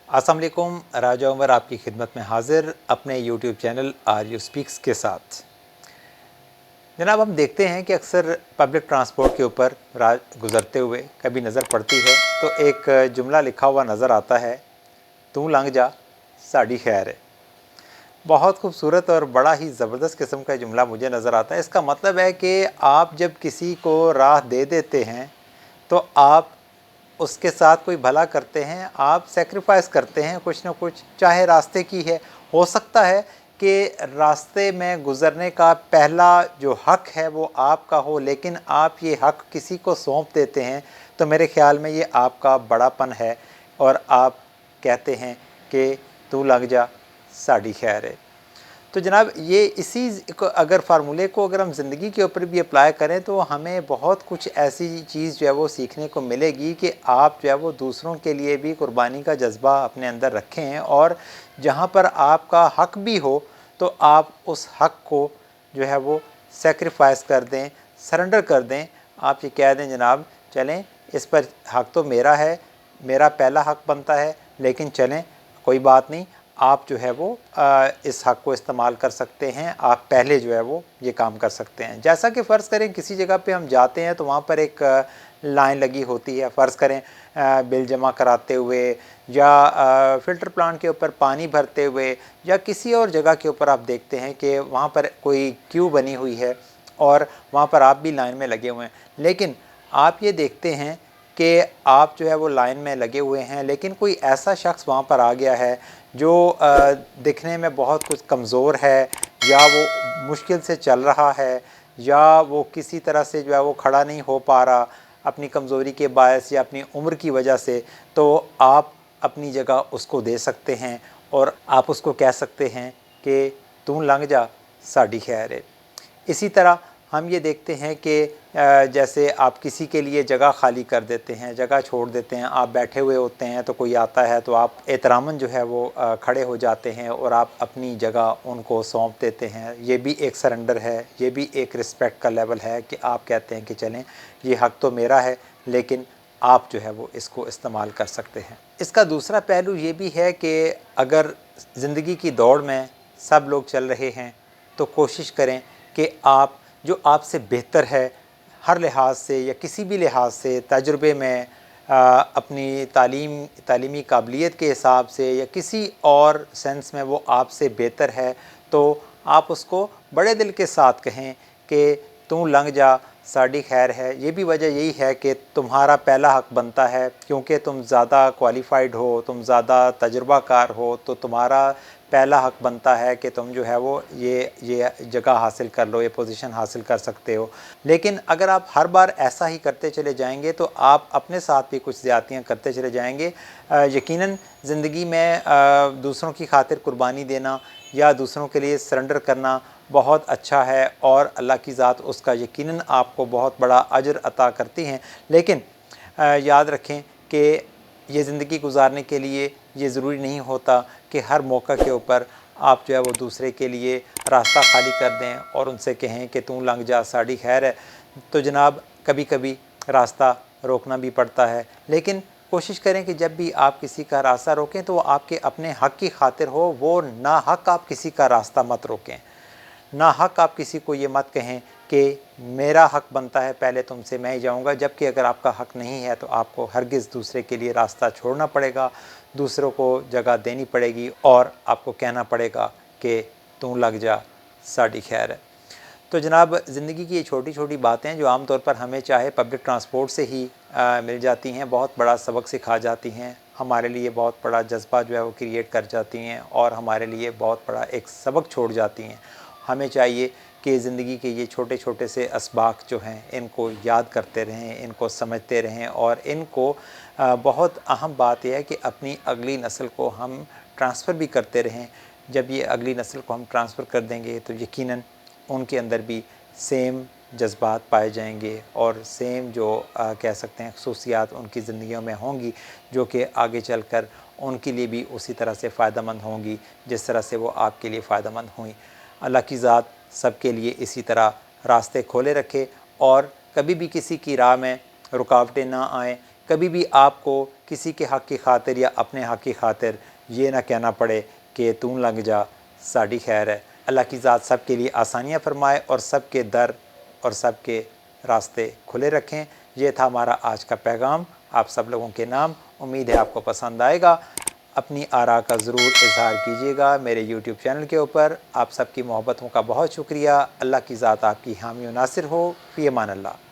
अस्सलाम वालेकुम। राजा उमर आपकी खिदमत में हाजिर अपने YouTube channel are you speaks के साथ। जनाब, हम देखते हैं कि अक्सर पब्लिक ट्रांसपोर्ट के ऊपर गुज़रते हुए कभी नज़र पड़ती है तो एक जुमला लिखा हुआ नज़र आता है, तू लंघ जा साड़ी खैर है। बहुत खूबसूरत और बड़ा ही ज़बरदस्त किस्म का जुमला मुझे नज़र आता है। इसका मतलब है कि आप जब किसी को राह दे देते हैं तो आप उसके साथ कोई भला करते हैं, आप सेक्रीफाइस करते हैं कुछ ना कुछ, चाहे रास्ते की है। हो सकता है कि रास्ते में गुज़रने का पहला जो हक़ है वो आपका हो, लेकिन आप ये हक़ किसी को सौंप देते हैं तो मेरे ख़्याल में ये आपका बड़ापन है और आप कहते हैं कि तू लग जा साड़ी खैर है। तो जनाब, ये इसी अगर फार्मूले को अगर हम ज़िंदगी के ऊपर भी अप्लाई करें तो हमें बहुत कुछ ऐसी चीज़ जो है वो सीखने को मिलेगी कि आप जो है वो दूसरों के लिए भी कुर्बानी का जज्बा अपने अंदर रखें, और जहाँ पर आपका हक़ भी हो तो आप उस हक़ को जो है वो सेक्रीफाइस कर दें, सरेंडर कर दें। आप ये कह दें, जनाब चलें, इस पर हक़ तो मेरा है, मेरा पहला हक़ बनता है, लेकिन चलें कोई बात नहीं, आप जो है वो इस हक़ को इस्तेमाल कर सकते हैं, आप पहले जो है वो ये काम कर सकते हैं। जैसा कि फ़र्ज़ करें किसी जगह पे हम जाते हैं तो वहाँ पर एक लाइन लगी होती है, फ़र्ज़ करें बिल जमा कराते हुए या फ़िल्टर प्लांट के ऊपर पानी भरते हुए या किसी और जगह के ऊपर आप देखते हैं कि वहाँ पर कोई क्यू बनी हुई है और वहाँ पर आप भी लाइन में लगे हुए हैं। लेकिन आप ये देखते हैं कि आप जो है वो लाइन में लगे हुए हैं, लेकिन कोई ऐसा शख्स वहाँ पर आ गया है जो दिखने में बहुत कुछ कमज़ोर है, या वो मुश्किल से चल रहा है, या वो किसी तरह से जो है वो खड़ा नहीं हो पा रहा अपनी कमज़ोरी के बायस या अपनी उम्र की वजह से, तो आप अपनी जगह उसको दे सकते हैं और आप उसको कह सकते हैं कि तू लंघ जा साड़ी खैर है। इसी तरह हम ये देखते हैं कि जैसे आप किसी के लिए जगह खाली कर देते हैं, जगह छोड़ देते हैं, आप बैठे हुए होते हैं तो कोई आता है तो आप एहतरामन जो है वो खड़े हो जाते हैं और आप अपनी जगह उनको सौंप देते हैं। ये भी एक सरेंडर है, ये भी एक रिस्पेक्ट का लेवल है कि आप कहते हैं कि चलें, ये हक़ तो मेरा है, लेकिन आप जो है वो इसको इस्तेमाल कर सकते हैं। इसका दूसरा पहलू ये भी है कि अगर ज़िंदगी की दौड़ में सब लोग चल रहे हैं तो कोशिश करें कि आप जो आपसे बेहतर है हर लिहाज से या किसी भी लिहाज से, तजुर्बे में, अपनी तालीमी काबिलियत के हिसाब से या किसी और सेंस में वो आपसे बेहतर है, तो आप उसको बड़े दिल के साथ कहें कि तू लंघ जा साड़ी खैर है। ये भी वजह यही है कि तुम्हारा पहला हक़ बनता है, क्योंकि तुम ज़्यादा क्वालिफ़ाइड हो, तुम ज़्यादा तजुर्बाकार हो, तो तुम्हारा पहला हक़ बनता है कि तुम जो है वो ये जगह हासिल कर लो, ये पोजीशन हासिल कर सकते हो। लेकिन अगर आप हर बार ऐसा ही करते चले जाएंगे तो आप अपने साथ भी कुछ ज़्यादतियाँ करते चले जाएंगे। यकीनन ज़िंदगी में दूसरों की खातिर कुर्बानी देना या दूसरों के लिए सरेंडर करना बहुत अच्छा है और अल्लाह की ज़ात उसका यकीनन आपको बहुत बड़ा अजर अता करती हैं। लेकिन याद रखें कि ये ज़िंदगी गुजारने के लिए ये ज़रूरी नहीं होता कि हर मौका के ऊपर आप जो है वो दूसरे के लिए रास्ता खाली कर दें और उनसे कहें कि तू लंघ जा साड़ी खैर है। तो जनाब, कभी कभी रास्ता रोकना भी पड़ता है, लेकिन कोशिश करें कि जब भी आप किसी का रास्ता रोकें तो वो आपके अपने हक़ की खातिर हो, वो ना हक़ आप किसी का रास्ता मत रोकें। ना हक़ आप किसी को ये मत कहें कि मेरा हक़ बनता है पहले तुमसे, मैं ही जाऊँगा, जबकि अगर आपका हक़ नहीं है तो आपको हरगिज़ दूसरे के लिए रास्ता छोड़ना पड़ेगा, दूसरों को जगह देनी पड़ेगी और आपको कहना पड़ेगा कि तू लग जा साड़ी खैर है। तो जनाब, ज़िंदगी की ये छोटी छोटी बातें जो आम तौर पर हमें चाहे पब्लिक ट्रांसपोर्ट से ही मिल जाती हैं, बहुत बड़ा सबक सिखा जाती हैं, हमारे लिए बहुत बड़ा जज्बा जो है वो क्रिएट कर जाती हैं और हमारे लिए बहुत बड़ा एक सबक छोड़ जाती हैं। हमें चाहिए कि ज़िंदगी के ये छोटे छोटे से असबाक जो हैं इनको याद करते रहें, इनको समझते रहें, और इनको बहुत अहम बात यह है कि अपनी अगली नस्ल को हम ट्रांसफ़र भी करते रहें। जब ये अगली नस्ल को हम ट्रांसफ़र कर देंगे तो यकीनन उनके अंदर भी सेम जज्बात पाए जाएंगे और सेम जो कह सकते हैं ख़ुसूसियात उनकी ज़िंदगियों में होंगी, जो कि आगे चलकर उनके लिए भी उसी तरह से फ़ायदेमंद होंगी जिस तरह से वो आपके लिए फ़ायदेमंद हुई। अल्लाह की ज़ात सब के लिए इसी तरह रास्ते खोले रखे और कभी भी किसी की राह में रुकावटें ना आएँ, کبھی بھی آپ کو کسی کے حق کی خاطر یا اپنے حق کی خاطر یہ نہ کہنا پڑے کہ تو لنگ جا ساڑی خیر ہے۔ اللہ کی ذات سب کے لیے آسانیاں فرمائے اور سب کے در اور سب کے راستے کھلے رکھیں۔ یہ تھا ہمارا آج کا پیغام آپ سب لوگوں کے نام۔ امید ہے آپ کو پسند آئے گا۔ اپنی آراء کا ضرور اظہار کیجیے گا میرے یوٹیوب چینل کے اوپر۔ آپ سب کی محبتوں کا بہت شکریہ۔ اللہ کی ذات آپ کی حامی و ناصر ہو۔ فی امان اللہ۔